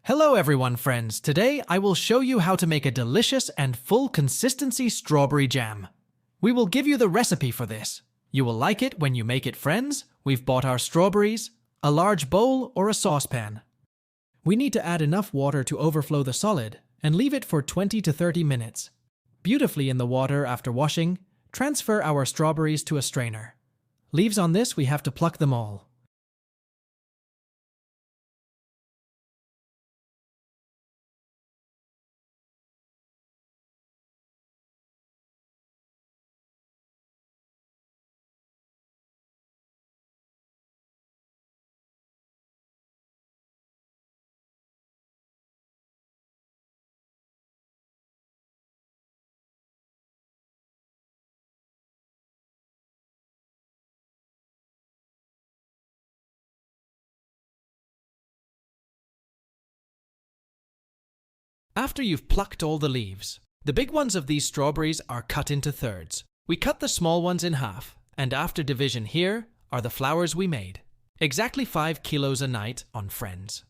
Hello everyone, friends. Today I will show you how to make a delicious and full consistency strawberry jam. We will give you the recipe for this. You will like it when you make it, friends. We've bought our strawberries, a large bowl or a saucepan. We need to add enough water to overflow the solid and leave it for 20 to 30 minutes. Beautifully in the water after washing, transfer our strawberries to a strainer. Leaves on this, we have to pluck them all. After you've plucked all the leaves, the big ones of these strawberries are cut into thirds. We cut the small ones in half, and after division here are the flowers we made. Exactly 5 kilos a night on friends.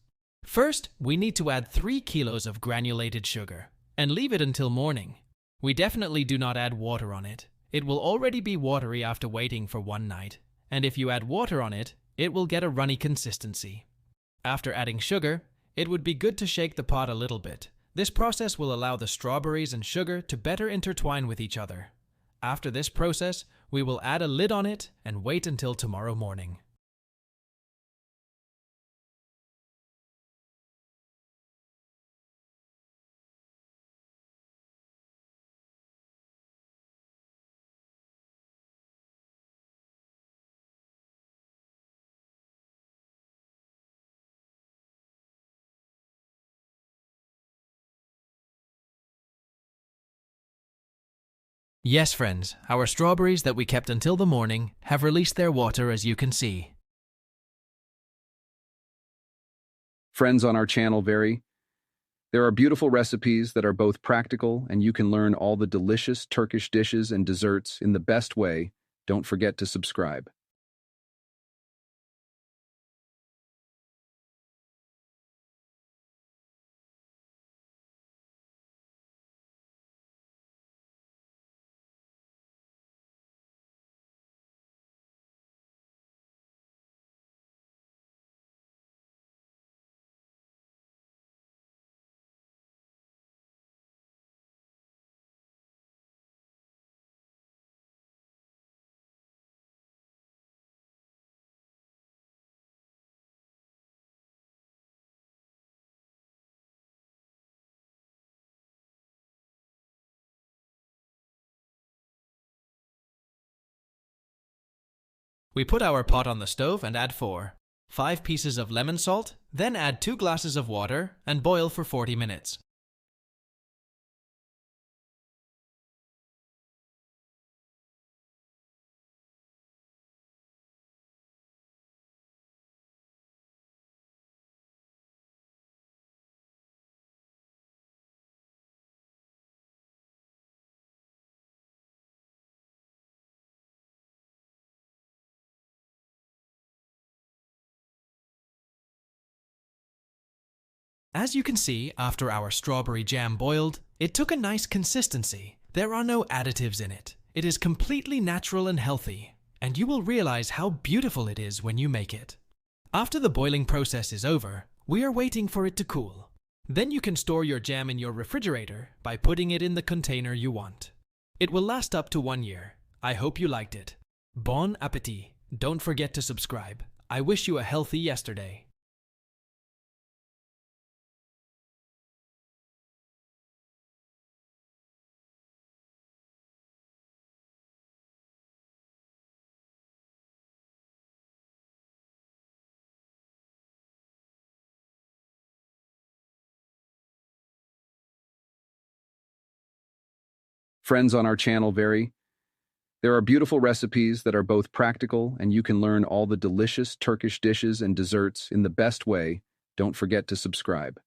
First, we need to add 3 kilos of granulated sugar and leave it until morning. We definitely do not add water on it. It will already be watery after waiting for one night, and if you add water on it, it will get a runny consistency. After adding sugar, it would be good to shake the pot a little bit. This process will allow the strawberries and sugar to better intertwine with each other. After this process, we will add a lid on it and wait until tomorrow morning. Yes, friends, our strawberries that we kept until the morning have released their water, as you can see. Friends on our channel there are beautiful recipes that are both practical and you can learn all the delicious Turkish dishes and desserts in the best way. Don't forget to subscribe. We put our pot on the stove and add 5 pieces of lemon salt, then add 2 glasses of water and boil for 40 minutes. As you can see, after our strawberry jam boiled, it took a nice consistency. There are no additives in it. It is completely natural and healthy, and you will realize how beautiful it is when you make it. After the boiling process is over, we are waiting for it to cool. Then you can store your jam in your refrigerator by putting it in the container you want. It will last up to 1 year. I hope you liked it. Bon appétit! Don't forget to subscribe. I wish you a healthy yesterday. Friends on our channel there are beautiful recipes that are both practical and you can learn all the delicious Turkish dishes and desserts in the best way. Don't forget to subscribe.